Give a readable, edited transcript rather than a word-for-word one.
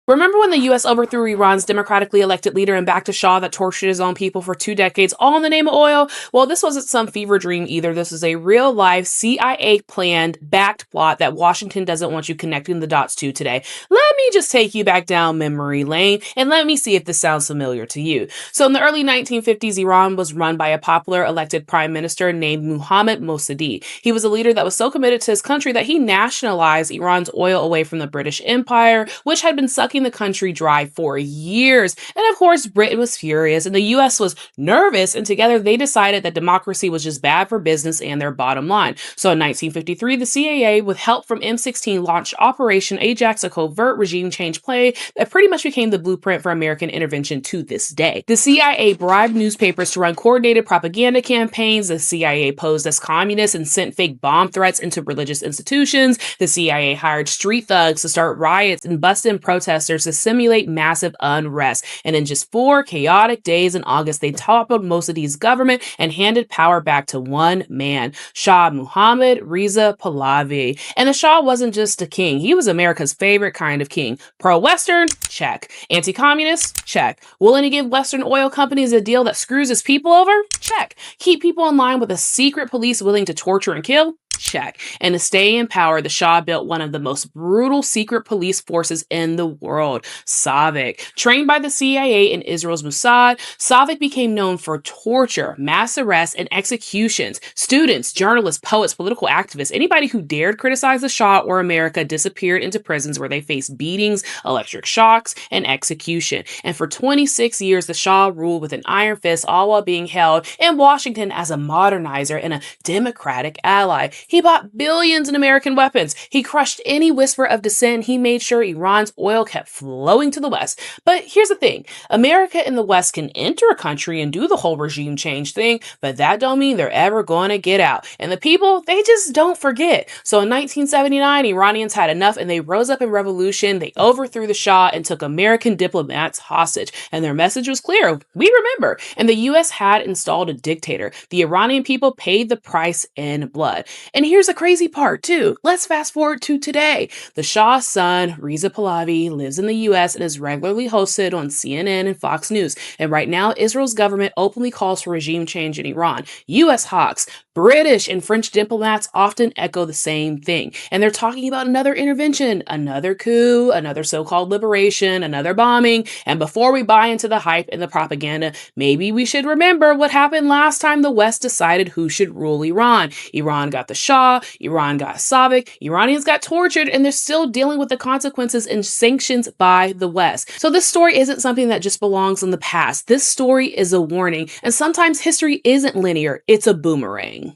Remember when the US overthrew Iran's democratically elected leader and backed a Shah that tortured his own people for 2 decades, all in the name of oil? Well, this wasn't some fever dream either. This is a real life CIA planned, backed plot that Washington doesn't want you connecting the dots to today. Let me just take you back down memory lane and let me see if this sounds familiar to you. So, in the early 1950s, Iran was run by a popular elected prime minister named Mohammad Mossadegh. He was a leader that was so committed to his country that he nationalized Iran's oil away from the British Empire, which had been sucking the country dry for years. And of course, Britain was furious and the US was nervous, and together they decided that democracy was just bad for business and their bottom line. So in 1953, the CIA, with help from M16, launched Operation Ajax, a covert regime change play that pretty much became the blueprint for American intervention to this day. The CIA bribed newspapers to run coordinated propaganda campaigns. The CIA posed as communists and sent fake bomb threats into religious institutions. The CIA hired street thugs to start riots and bust in protesters to simulate massive unrest. And in just 4 chaotic days in August, they toppled Mossadegh's government and handed power back to one man, Shah Mohammad Reza Pahlavi. And the Shah wasn't just a king, he was America's favorite kind of king. Pro-Western? Check. Anti-communist? Check. Willing to give Western oil companies a deal that screws his people over? Check. Keep people in line with a secret police willing to torture and kill? Check. And to stay in power, the Shah built one of the most brutal secret police forces in the world, Savak. Trained by the CIA and Israel's Mossad, Savak became known for torture, mass arrests, and executions. Students, journalists, poets, political activists, anybody who dared criticize the Shah or America disappeared into prisons where they faced beatings, electric shocks, and execution. And for 26 years, the Shah ruled with an iron fist, all while being held in Washington as a modernizer and a democratic ally. He bought billions in American weapons. He crushed any whisper of dissent. He made sure Iran's oil kept flowing to the West. But here's the thing. America and the West can enter a country and do the whole regime change thing, but that don't mean they're ever going to get out. And the people, they just don't forget. So in 1979, Iranians had enough and they rose up in revolution. They overthrew the Shah and took American diplomats hostage. And their message was clear. We remember. And the U.S. had installed a dictator. The Iranian people paid the price in blood. And here's the crazy part, too. Let's fast forward to today. The Shah's son, Reza Pahlavi, lives in the U.S. and is regularly hosted on CNN and Fox News. And right now, Israel's government openly calls for regime change in Iran. U.S. hawks, British and French diplomats often echo the same thing. And they're talking about another intervention, another coup, another so-called liberation, another bombing. And before we buy into the hype and the propaganda, maybe we should remember what happened last time the West decided who should rule Iran. Iran got the Shah, Iran got Savak, Iranians got tortured, and they're still dealing with the consequences and sanctions by the West. So this story isn't something that just belongs in the past. This story is a warning. And sometimes history isn't linear, it's a boomerang.